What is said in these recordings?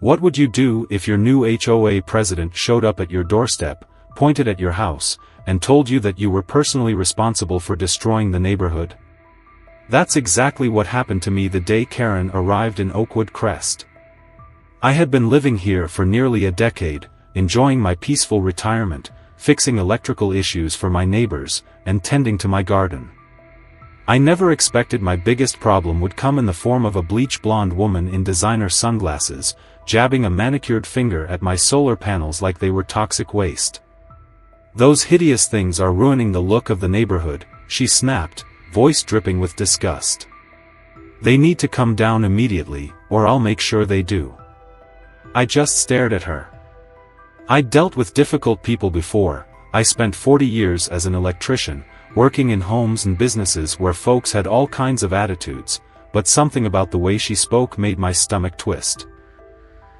What would you do if your new HOA president showed up at your doorstep, pointed at your house, and told you that you were personally responsible for destroying the neighborhood? That's exactly what happened to me the day Karen arrived in Oakwood Crest. I had been living here for nearly a decade, enjoying my peaceful retirement, fixing electrical issues for my neighbors, and tending to my garden. I never expected my biggest problem would come in the form of a bleach blonde woman in designer sunglasses, jabbing a manicured finger at my solar panels like they were toxic waste. "Those hideous things are ruining the look of the neighborhood," she snapped, voice dripping with disgust. "They need to come down immediately, or I'll make sure they do." I just stared at her. I'd dealt with difficult people before. I spent 40 years as an electrician, working in homes and businesses where folks had all kinds of attitudes, but something about the way she spoke made my stomach twist.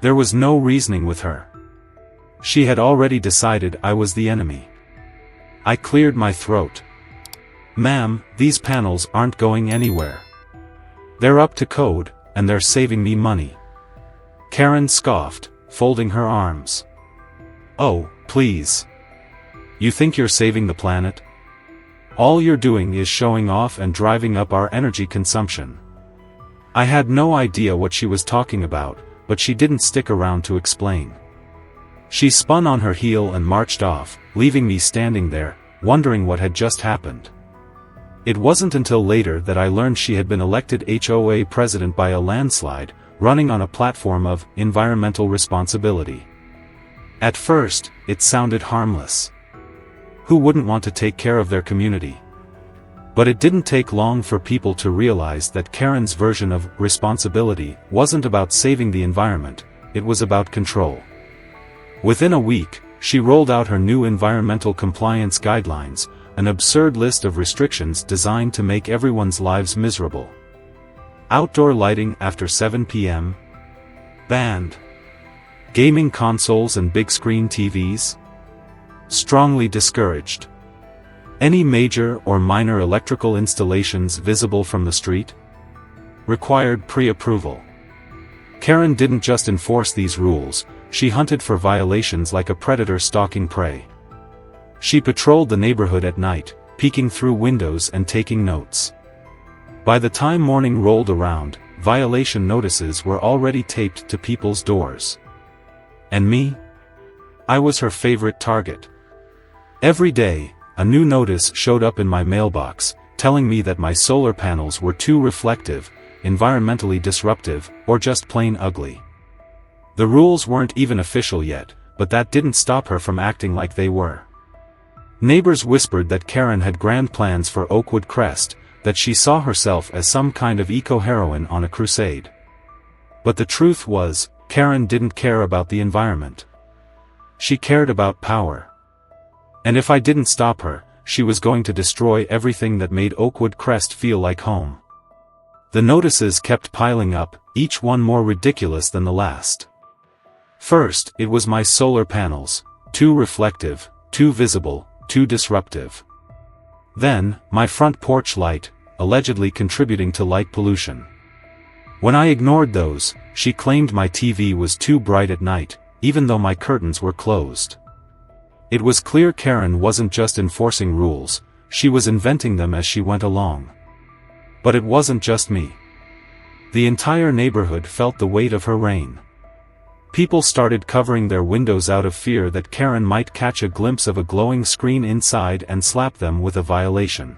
There was no reasoning with her. She had already decided I was the enemy. I cleared my throat. "Ma'am, these panels aren't going anywhere. They're up to code, and they're saving me money." Karen scoffed, folding her arms. "Oh, please. You think you're saving the planet? All you're doing is showing off and driving up our energy consumption." I had no idea what she was talking about, but she didn't stick around to explain. She spun on her heel and marched off, leaving me standing there, wondering what had just happened. It wasn't until later that I learned she had been elected HOA president by a landslide, running on a platform of environmental responsibility. At first, it sounded harmless. Who wouldn't want to take care of their community? But it didn't take long for people to realize that Karen's version of responsibility wasn't about saving the environment, it was about control. Within a week, she rolled out her new environmental compliance guidelines, an absurd list of restrictions designed to make everyone's lives miserable. Outdoor lighting after 7 p.m. banned. Gaming consoles and big-screen TVs? Strongly discouraged. Any major or minor electrical installations visible from the street? Required pre-approval. Karen didn't just enforce these rules, she hunted for violations like a predator stalking prey. She patrolled the neighborhood at night, peeking through windows and taking notes. By the time morning rolled around, violation notices were already taped to people's doors. And me? I was her favorite target. Every day, a new notice showed up in my mailbox, telling me that my solar panels were too reflective, environmentally disruptive, or just plain ugly. The rules weren't even official yet, but that didn't stop her from acting like they were. Neighbors whispered that Karen had grand plans for Oakwood Crest, that she saw herself as some kind of eco-heroine on a crusade. But the truth was, Karen didn't care about the environment. She cared about power. And if I didn't stop her, she was going to destroy everything that made Oakwood Crest feel like home. The notices kept piling up, each one more ridiculous than the last. First, it was my solar panels, too reflective, too visible, too disruptive. Then, my front porch light, allegedly contributing to light pollution. When I ignored those, she claimed my TV was too bright at night, even though my curtains were closed. It was clear Karen wasn't just enforcing rules, she was inventing them as she went along. But it wasn't just me. The entire neighborhood felt the weight of her reign. People started covering their windows out of fear that Karen might catch a glimpse of a glowing screen inside and slap them with a violation.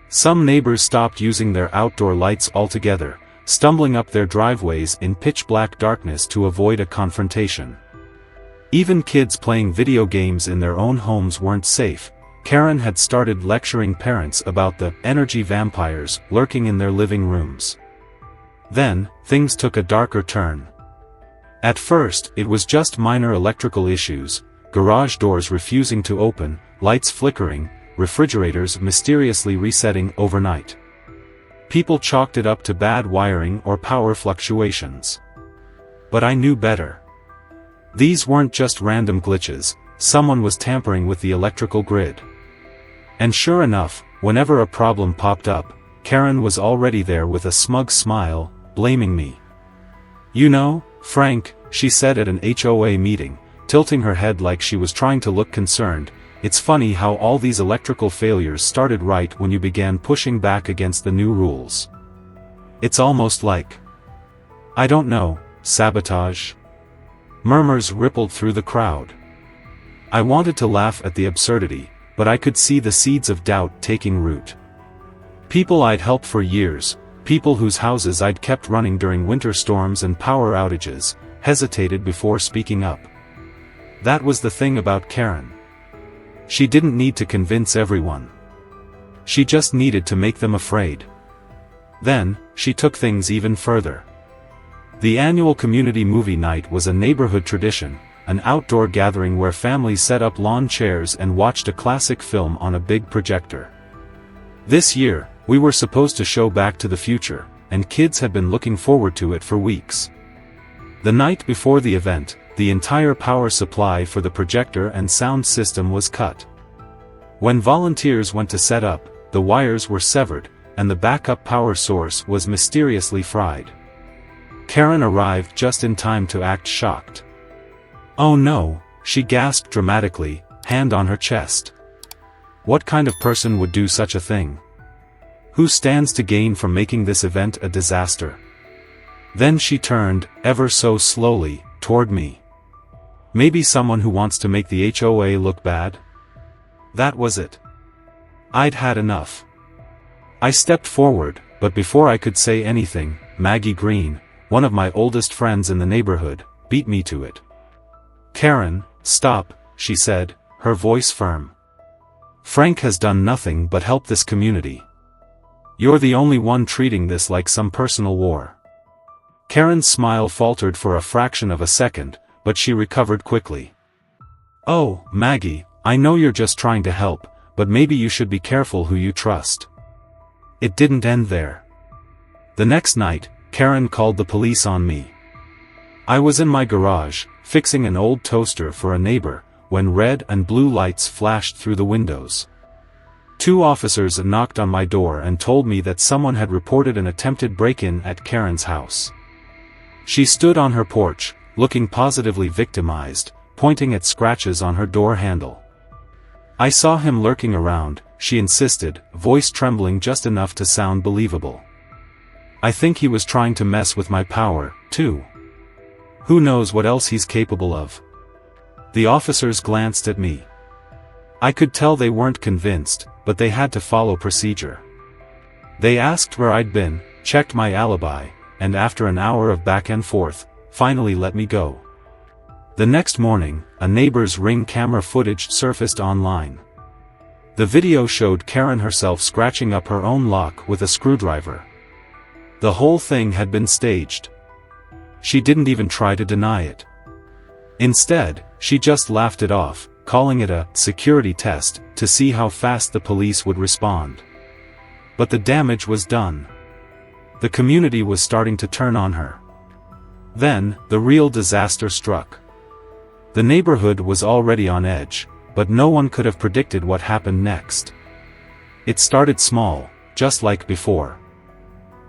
Some neighbors stopped using their outdoor lights altogether, stumbling up their driveways in pitch-black darkness to avoid a confrontation. Even kids playing video games in their own homes weren't safe. Karen had started lecturing parents about the energy vampires lurking in their living rooms. Then, things took a darker turn. At first, it was just minor electrical issues, garage doors refusing to open, lights flickering, refrigerators mysteriously resetting overnight. People chalked it up to bad wiring or power fluctuations. But I knew better. These weren't just random glitches, someone was tampering with the electrical grid. And sure enough, whenever a problem popped up, Karen was already there with a smug smile, blaming me. "You know, Frank, she said at an HOA meeting, tilting her head like she was trying to look concerned. It's funny how all these electrical failures started right when you began pushing back against the new rules. It's almost like, I don't know, sabotage? Murmurs rippled through the crowd. I wanted to laugh at the absurdity, but I could see the seeds of doubt taking root. People I'd helped for years, people whose houses I'd kept running during winter storms and power outages, hesitated before speaking up. That was the thing about Karen. She didn't need to convince everyone. She just needed to make them afraid. Then, she took things even further. The annual community movie night was a neighborhood tradition, an outdoor gathering where families set up lawn chairs and watched a classic film on a big projector. This year, we were supposed to show Back to the Future, and kids had been looking forward to it for weeks. The night before the event, the entire power supply for the projector and sound system was cut. When volunteers went to set up, the wires were severed, and the backup power source was mysteriously fried. Karen arrived just in time to act shocked. "Oh no," she gasped dramatically, hand on her chest. What kind of person would do such a thing? Who stands to gain from making this event a disaster? Then she turned, ever so slowly, toward me. Maybe someone who wants to make the HOA look bad? That was it. I'd had enough. I stepped forward, but before I could say anything, Maggie Green, one of my oldest friends in the neighborhood, beat me to it. "Karen, stop," she said, her voice firm. "Frank has done nothing but help this community. You're the only one treating this like some personal war." Karen's smile faltered for a fraction of a second, but she recovered quickly. "Oh, Maggie, I know you're just trying to help, but maybe you should be careful who you trust." It didn't end there. The next night, Karen called the police on me. I was in my garage, fixing an old toaster for a neighbor, when red and blue lights flashed through the windows. 2 officers knocked on my door and told me that someone had reported an attempted break-in at Karen's house. She stood on her porch, looking positively victimized, pointing at scratches on her door handle. "I saw him lurking around," she insisted, voice trembling just enough to sound believable. "I think he was trying to mess with my power, too. Who knows what else he's capable of?" The officers glanced at me. I could tell they weren't convinced, but they had to follow procedure. They asked where I'd been, checked my alibi, and after an hour of back and forth, finally let me go. The next morning, a neighbor's Ring camera footage surfaced online. The video showed Karen herself scratching up her own lock with a screwdriver. The whole thing had been staged. She didn't even try to deny it. Instead, she just laughed it off, calling it a security test to see how fast the police would respond. But the damage was done. The community was starting to turn on her. Then, the real disaster struck. The neighborhood was already on edge, but no one could have predicted what happened next. It started small, just like before.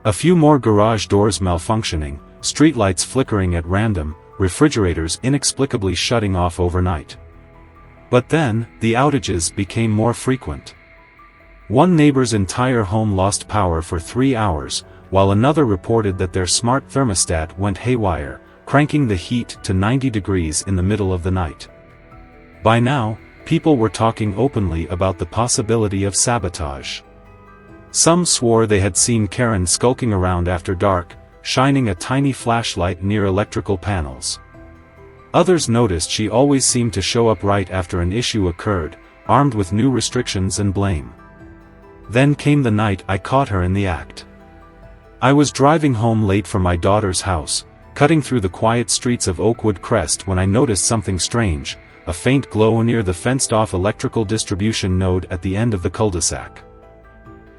A few more garage doors malfunctioning, streetlights flickering at random, refrigerators inexplicably shutting off overnight. But then, the outages became more frequent. One neighbor's entire home lost power for 3 hours, while another reported that their smart thermostat went haywire, cranking the heat to 90 degrees in the middle of the night. By now, people were talking openly about the possibility of sabotage. Some swore they had seen Karen skulking around after dark, shining a tiny flashlight near electrical panels. Others noticed she always seemed to show up right after an issue occurred, armed with new restrictions and blame. Then came the night I caught her in the act. I was driving home late from my daughter's house, cutting through the quiet streets of Oakwood Crest when I noticed something strange, a faint glow near the fenced-off electrical distribution node at the end of the cul-de-sac.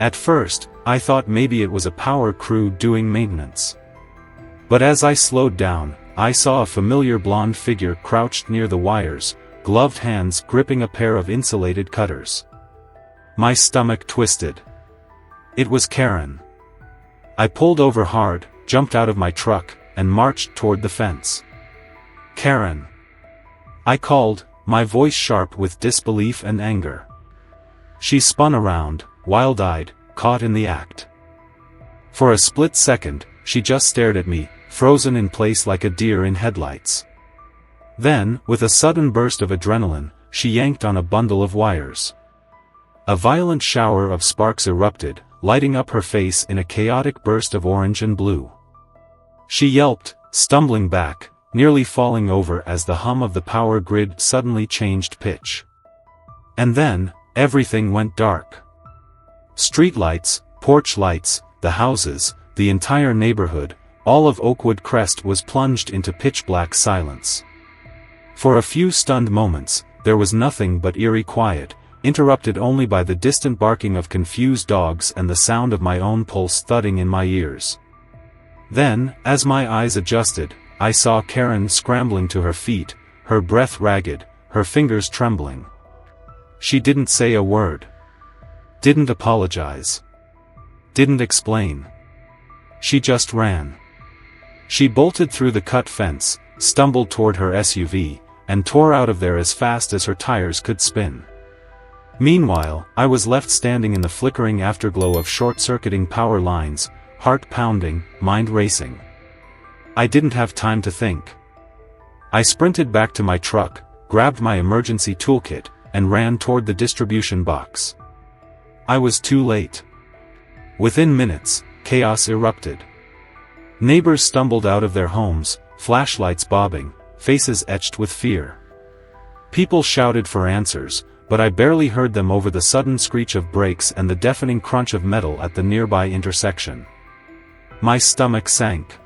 At first, I thought maybe it was a power crew doing maintenance. But as I slowed down, I saw a familiar blonde figure crouched near the wires, gloved hands gripping a pair of insulated cutters. My stomach twisted. It was Karen. I pulled over hard, jumped out of my truck, and marched toward the fence. Karen! I called, my voice sharp with disbelief and anger. She spun around, wild-eyed, caught in the act. For a split second, she just stared at me, frozen in place like a deer in headlights. Then, with a sudden burst of adrenaline, she yanked on a bundle of wires. A violent shower of sparks erupted, lighting up her face in a chaotic burst of orange and blue. She yelped, stumbling back, nearly falling over as the hum of the power grid suddenly changed pitch. And then, everything went dark. Streetlights, porch lights, the houses, the entire neighborhood, all of Oakwood Crest was plunged into pitch-black silence. For a few stunned moments, there was nothing but eerie quiet, interrupted only by the distant barking of confused dogs and the sound of my own pulse thudding in my ears. Then, as my eyes adjusted, I saw Karen scrambling to her feet, her breath ragged, her fingers trembling. She didn't say a word. Didn't apologize. Didn't explain. She just ran. She bolted through the cut fence, stumbled toward her SUV, and tore out of there as fast as her tires could spin. Meanwhile, I was left standing in the flickering afterglow of short-circuiting power lines, heart pounding, mind racing. I didn't have time to think. I sprinted back to my truck, grabbed my emergency toolkit, and ran toward the distribution box. I was too late. Within minutes, chaos erupted. Neighbors stumbled out of their homes, flashlights bobbing, faces etched with fear. People shouted for answers, but I barely heard them over the sudden screech of brakes and the deafening crunch of metal at the nearby intersection. My stomach sank.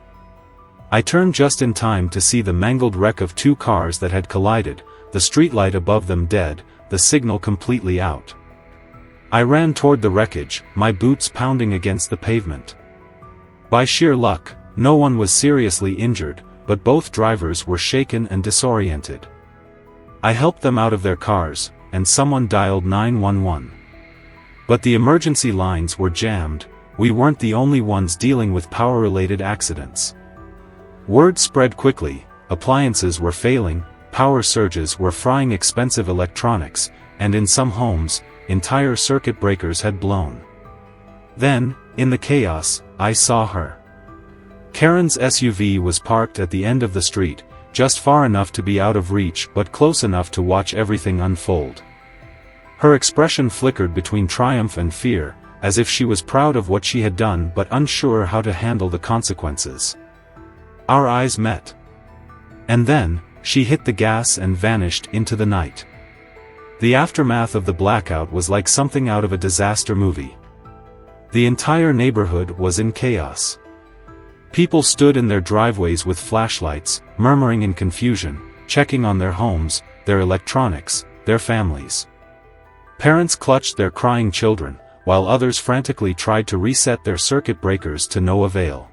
I turned just in time to see the mangled wreck of two cars that had collided, the streetlight above them dead, the signal completely out. I ran toward the wreckage, my boots pounding against the pavement. By sheer luck, no one was seriously injured, but both drivers were shaken and disoriented. I helped them out of their cars, and someone dialed 911. But the emergency lines were jammed. We weren't the only ones dealing with power-related accidents. Word spread quickly, appliances were failing, power surges were frying expensive electronics, and in some homes, entire circuit breakers had blown. Then, in the chaos, I saw her. Karen's SUV was parked at the end of the street, just far enough to be out of reach but close enough to watch everything unfold. Her expression flickered between triumph and fear, as if she was proud of what she had done but unsure how to handle the consequences. Our eyes met. And then, she hit the gas and vanished into the night. The aftermath of the blackout was like something out of a disaster movie. The entire neighborhood was in chaos. People stood in their driveways with flashlights, murmuring in confusion, checking on their homes, their electronics, their families. Parents clutched their crying children, while others frantically tried to reset their circuit breakers to no avail.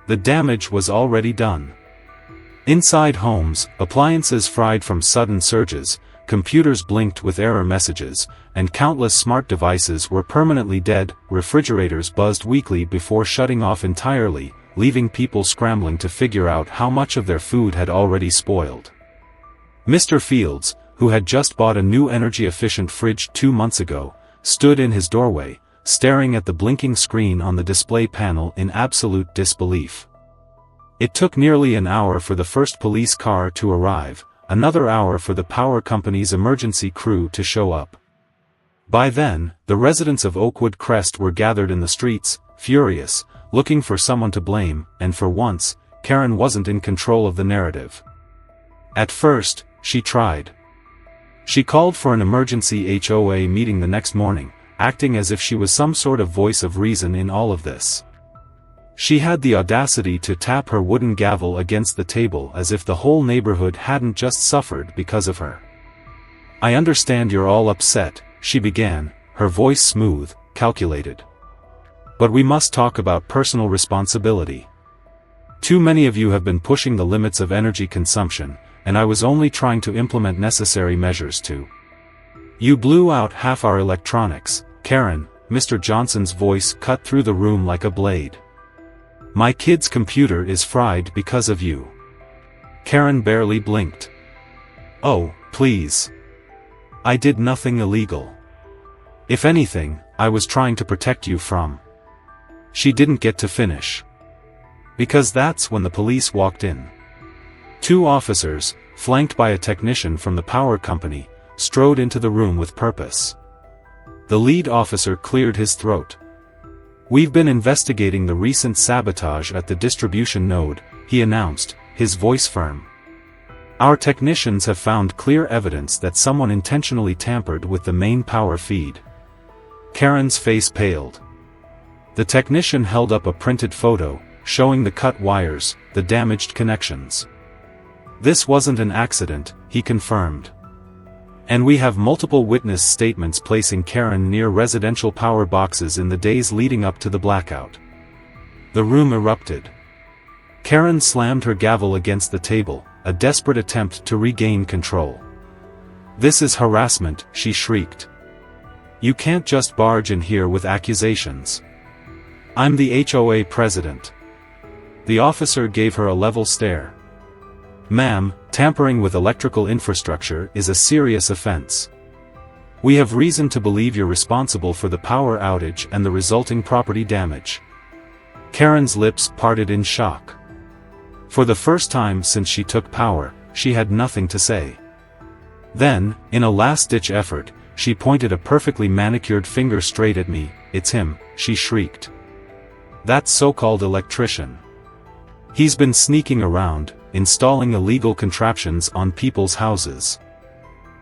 The damage was already done. Inside homes, appliances fried from sudden surges, computers blinked with error messages, and countless smart devices were permanently dead. Refrigerators buzzed weakly before shutting off entirely, leaving people scrambling to figure out how much of their food had already spoiled. Mr. Fields, who had just bought a new energy-efficient fridge 2 months ago, stood in his doorway, staring at the blinking screen on the display panel in absolute disbelief. It took nearly an hour for the first police car to arrive, another hour for the power company's emergency crew to show up. By then, the residents of Oakwood Crest were gathered in the streets, furious, looking for someone to blame, and for once, Karen wasn't in control of the narrative. At first, she tried. She called for an emergency HOA meeting the next morning, acting as if she was some sort of voice of reason in all of this. She had the audacity to tap her wooden gavel against the table as if the whole neighborhood hadn't just suffered because of her. "I understand you're all upset," she began, her voice smooth, calculated. "But we must talk about personal responsibility. Too many of you have been pushing the limits of energy consumption, and I was only trying to implement necessary measures to. You blew out half our electronics, Karen." Mr. Johnson's voice cut through the room like a blade. "My kid's computer is fried because of you. Karen barely blinked. "Oh, please. I did nothing illegal. If anything, I was trying to protect you from." She didn't get to finish. Because that's when the police walked in. 2 officers, flanked by a technician from the power company, strode into the room with purpose. The lead officer cleared his throat. "We've been investigating the recent sabotage at the distribution node," he announced, his voice firm. "Our technicians have found clear evidence that someone intentionally tampered with the main power feed." Karen's face paled. The technician held up a printed photo, showing the cut wires, the damaged connections. "This wasn't an accident," he confirmed. "And we have multiple witness statements placing Karen near residential power boxes in the days leading up to the blackout." The room erupted. Karen slammed her gavel against the table, a desperate attempt to regain control. "This is harassment," she shrieked. "You can't just barge in here with accusations. I'm the HOA president." The officer gave her a level stare. "Ma'am, tampering with electrical infrastructure is a serious offense. We have reason to believe you're responsible for the power outage and the resulting property damage." Karen's lips parted in shock. For the first time since she took power, she had nothing to say. Then, in a last-ditch effort, she pointed a perfectly manicured finger straight at me. "It's him," she shrieked. "That so-called electrician. He's been sneaking around, installing illegal contraptions on people's houses.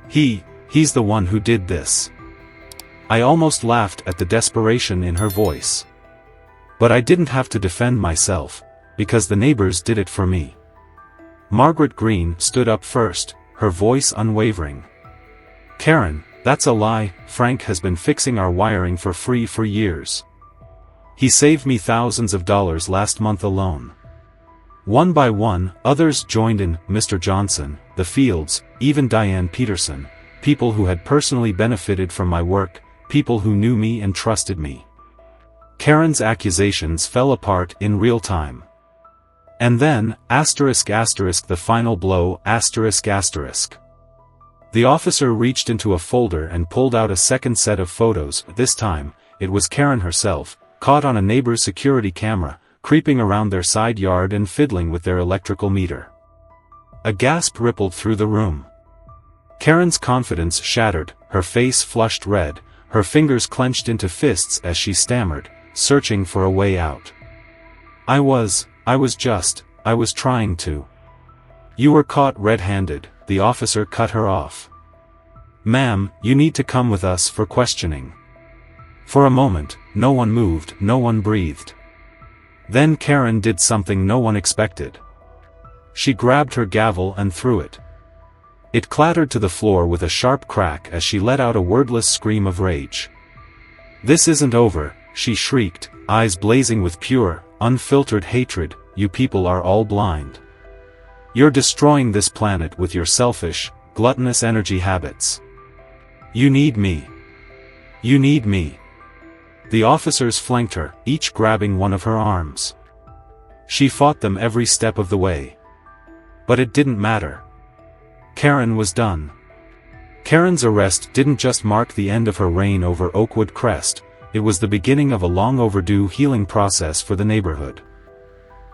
He's the one who did this." I almost laughed at the desperation in her voice. But I didn't have to defend myself, because the neighbors did it for me. Margaret Green stood up first, her voice unwavering. "Karen, that's a lie. Frank has been fixing our wiring for free for years. He saved me thousands of dollars last month alone." One by one, others joined in, Mr. Johnson, the Fields, even Diane Peterson, people who had personally benefited from my work, people who knew me and trusted me. Karen's accusations fell apart in real time. And then, the final blow, The officer reached into a folder and pulled out a second set of photos. This time, it was Karen herself, caught on a neighbor's security camera, creeping around their side yard and fiddling with their electrical meter. A gasp rippled through the room. Karen's confidence shattered, her face flushed red, her fingers clenched into fists as she stammered, searching for a way out. I was trying to." "You were caught red-handed," the officer cut her off. "Ma'am, you need to come with us for questioning." For a moment, no one moved, no one breathed. Then Karen did something no one expected. She grabbed her gavel and threw it. It clattered to the floor with a sharp crack as she let out a wordless scream of rage. "This isn't over," she shrieked, eyes blazing with pure, unfiltered hatred. "You people are all blind. You're destroying this planet with your selfish, gluttonous energy habits. You need me. You need me." The officers flanked her, each grabbing one of her arms. She fought them every step of the way. But it didn't matter. Karen was done. Karen's arrest didn't just mark the end of her reign over Oakwood Crest, it was the beginning of a long-overdue healing process for the neighborhood.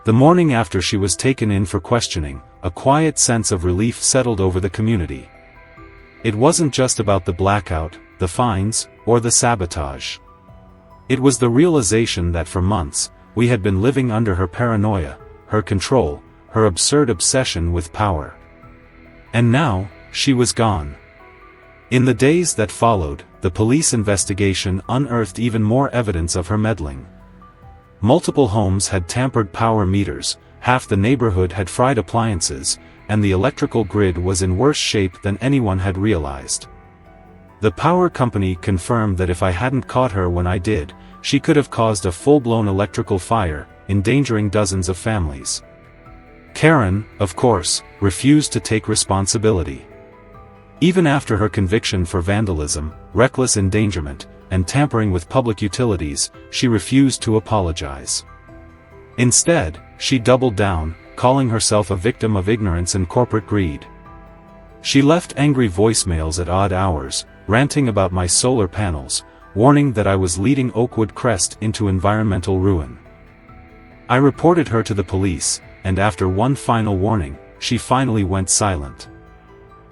The morning after she was taken in for questioning, a quiet sense of relief settled over the community. It wasn't just about the blackout, the fines, or the sabotage. It was the realization that for months, we had been living under her paranoia, her control, her absurd obsession with power. And now, she was gone. In the days that followed, the police investigation unearthed even more evidence of her meddling. Multiple homes had tampered power meters, half the neighborhood had fried appliances, and the electrical grid was in worse shape than anyone had realized. The power company confirmed that if I hadn't caught her when I did, she could have caused a full-blown electrical fire, endangering dozens of families. Karen, of course, refused to take responsibility. Even after her conviction for vandalism, reckless endangerment, and tampering with public utilities, she refused to apologize. Instead, she doubled down, calling herself a victim of ignorance and corporate greed. She left angry voicemails at odd hours, ranting about my solar panels, warning that I was leading Oakwood Crest into environmental ruin. I reported her to the police, and after one final warning, she finally went silent.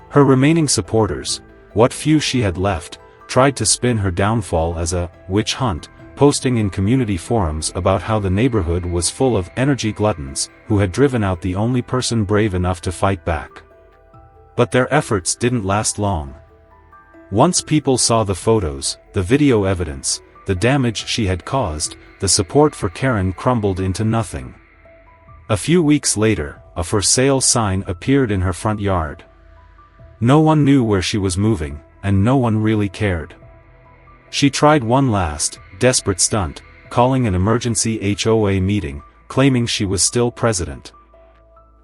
Her remaining supporters, what few she had left, tried to spin her downfall as a witch hunt, posting in community forums about how the neighborhood was full of energy gluttons who had driven out the only person brave enough to fight back. But their efforts didn't last long. Once people saw the photos, the video evidence, the damage she had caused, the support for Karen crumbled into nothing. A few weeks later, a for sale sign appeared in her front yard. No one knew where she was moving, and no one really cared. She tried one last, desperate stunt, calling an emergency HOA meeting, claiming she was still president.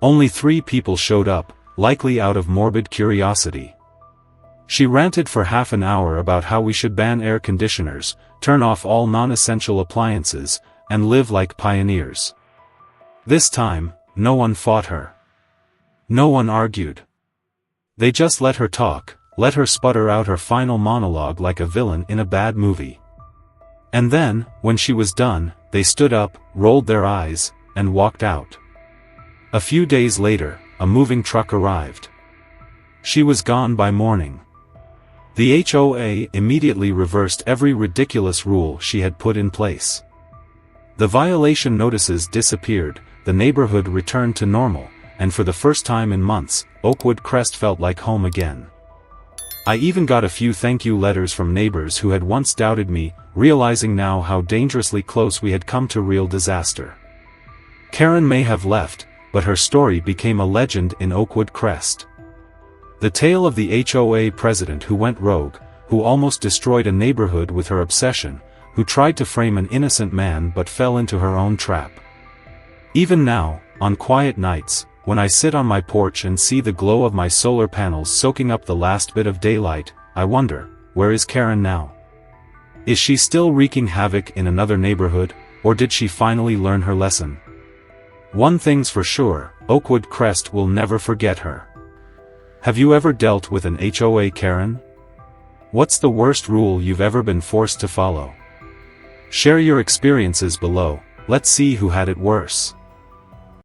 Only 3 people showed up, likely out of morbid curiosity. She ranted for half an hour about how we should ban air conditioners, turn off all non-essential appliances, and live like pioneers. This time, no one fought her. No one argued. They just let her talk, let her sputter out her final monologue like a villain in a bad movie. And then, when she was done, they stood up, rolled their eyes, and walked out. A few days later, a moving truck arrived. She was gone by morning. The HOA immediately reversed every ridiculous rule she had put in place. The violation notices disappeared, the neighborhood returned to normal, and for the first time in months, Oakwood Crest felt like home again. I even got a few thank you letters from neighbors who had once doubted me, realizing now how dangerously close we had come to real disaster. Karen may have left, but her story became a legend in Oakwood Crest. The tale of the HOA president who went rogue, who almost destroyed a neighborhood with her obsession, who tried to frame an innocent man but fell into her own trap. Even now, on quiet nights, when I sit on my porch and see the glow of my solar panels soaking up the last bit of daylight, I wonder, where is Karen now? Is she still wreaking havoc in another neighborhood, or did she finally learn her lesson? One thing's for sure, Oakwood Crest will never forget her. Have you ever dealt with an HOA Karen? What's the worst rule you've ever been forced to follow? Share your experiences below, let's see who had it worse.